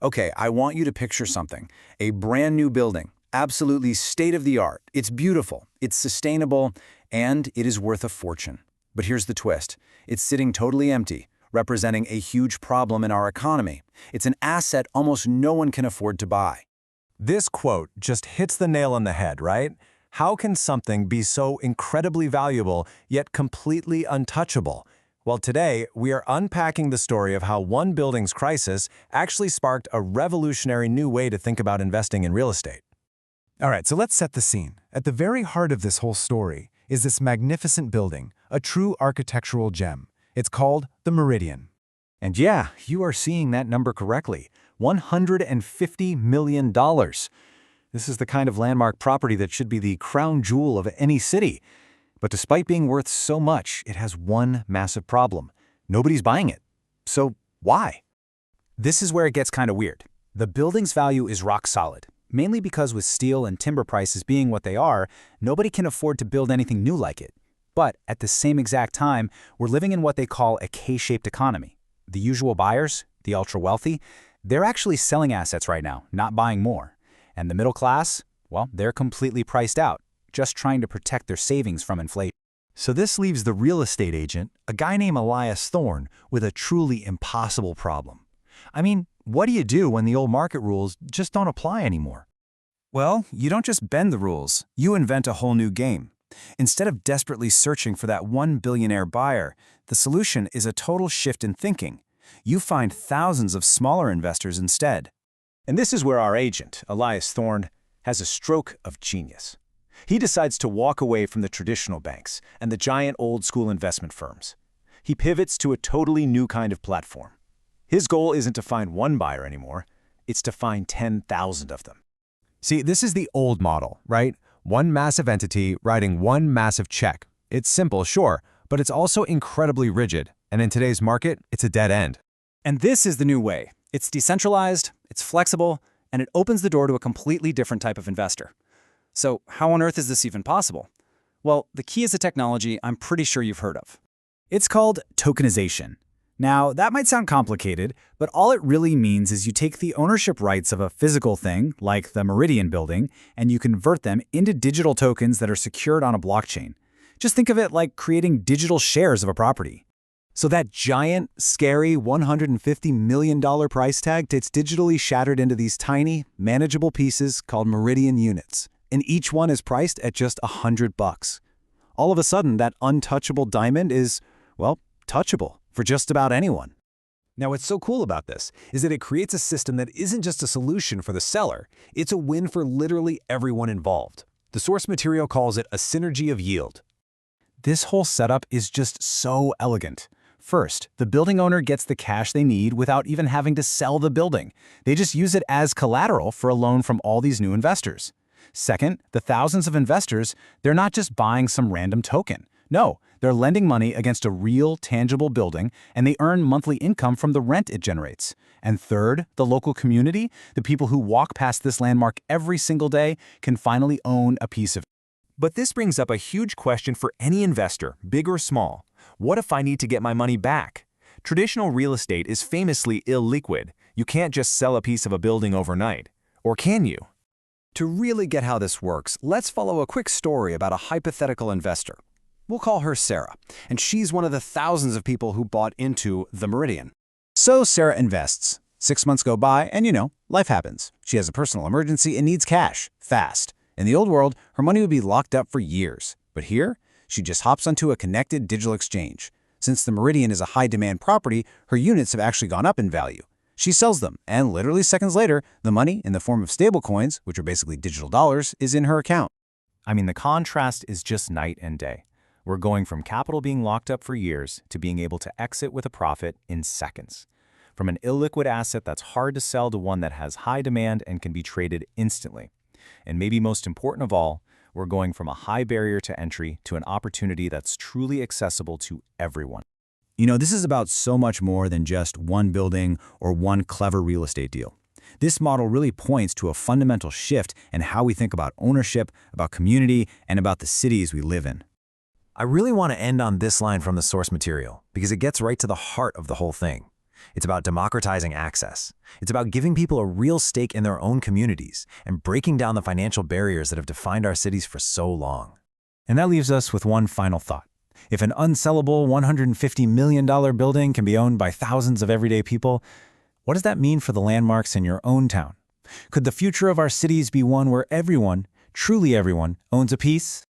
Okay, I want you to picture something. A brand new building, absolutely state-of-the-art. It's beautiful, it's sustainable, and it is worth a fortune. But here's the twist. It's sitting totally empty, representing a huge problem in our economy. It's an asset almost no one can afford to buy. This quote just hits the nail on the head, right? How can something be so incredibly valuable, yet completely untouchable? Well, today, we are unpacking the story of how one building's crisis actually sparked a revolutionary new way to think about investing in real estate. All right, so let's set the scene. At the very heart of this whole story is this magnificent building, a true architectural gem. It's called the Meridian. And yeah, you are seeing that number correctly. $150 million. This is the kind of landmark property that should be the crown jewel of any city. But despite being worth so much, it has one massive problem. Nobody's buying it. So why? This is where it gets kind of weird. The building's value is rock solid, mainly because with steel and timber prices being what they are, nobody can afford to build anything new like it. But at the same exact time, we're living in what they call a K-shaped economy. The usual buyers, the ultra-wealthy, they're actually selling assets right now, not buying more. And the middle class, well, they're completely priced out, just trying to protect their savings from inflation. So this leaves the real estate agent, a guy named Elias Thorne, with a truly impossible problem. I mean, what do you do when the old market rules just don't apply anymore? Well, you don't just bend the rules, you invent a whole new game. Instead of desperately searching for that one billionaire buyer, the solution is a total shift in thinking. You find thousands of smaller investors instead. And this is where our agent, Elias Thorne, has a stroke of genius. He decides to walk away from the traditional banks and the giant old-school investment firms. He pivots to a totally new kind of platform. His goal isn't to find one buyer anymore, it's to find 10,000 of them. See, this is the old model, right? One massive entity writing one massive check. It's simple, sure, but it's also incredibly rigid. And in today's market, it's a dead end. And this is the new way. It's decentralized, it's flexible, and it opens the door to a completely different type of investor. So how on earth is this even possible? Well, the key is a technology I'm pretty sure you've heard of. It's called tokenization. Now, that might sound complicated, but all it really means is you take the ownership rights of a physical thing, like the Meridian building, and you convert them into digital tokens that are secured on a blockchain. Just think of it like creating digital shares of a property. So that giant, scary $150 million price tag gets digitally shattered into these tiny, manageable pieces called Meridian units, and each one is priced at just $100. All of a sudden, that untouchable diamond is, well, touchable for just about anyone. Now, what's so cool about this is that it creates a system that isn't just a solution for the seller, it's a win for literally everyone involved. The source material calls it a synergy of yield. This whole setup is just so elegant. First, the building owner gets the cash they need without even having to sell the building. They just use it as collateral for a loan from all these new investors. Second, the thousands of investors, they're not just buying some random token. No, they're lending money against a real, tangible building, and they earn monthly income from the rent it generates. And third, the local community, the people who walk past this landmark every single day, can finally own a piece of it. But this brings up a huge question for any investor, big or small. What if I need to get my money back? Traditional real estate is famously illiquid. You can't just sell a piece of a building overnight. Or can you? To really get how this works, let's follow a quick story about a hypothetical investor. We'll call her Sarah, and she's one of the thousands of people who bought into the Meridian. So Sarah invests. 6 months go by, and life happens. She has a personal emergency and needs cash, fast. In the old world, her money would be locked up for years. But here, she just hops onto a connected digital exchange. Since the Meridian is a high-demand property, her units have actually gone up in value. She sells them, and literally seconds later, the money, in the form of stablecoins, which are basically digital dollars, is in her account. I mean, the contrast is just night and day. We're going from capital being locked up for years to being able to exit with a profit in seconds. From an illiquid asset that's hard to sell to one that has high demand and can be traded instantly. And maybe most important of all, we're going from a high barrier to entry to an opportunity that's truly accessible to everyone. This is about so much more than just one building or one clever real estate deal. This model really points to a fundamental shift in how we think about ownership, about community, and about the cities we live in. I really want to end on this line from the source material because it gets right to the heart of the whole thing. It's about democratizing access. It's about giving people a real stake in their own communities and breaking down the financial barriers that have defined our cities for so long. And that leaves us with one final thought. If an unsellable $150 million building can be owned by thousands of everyday people, what does that mean for the landmarks in your own town? Could the future of our cities be one where everyone, truly everyone, owns a piece?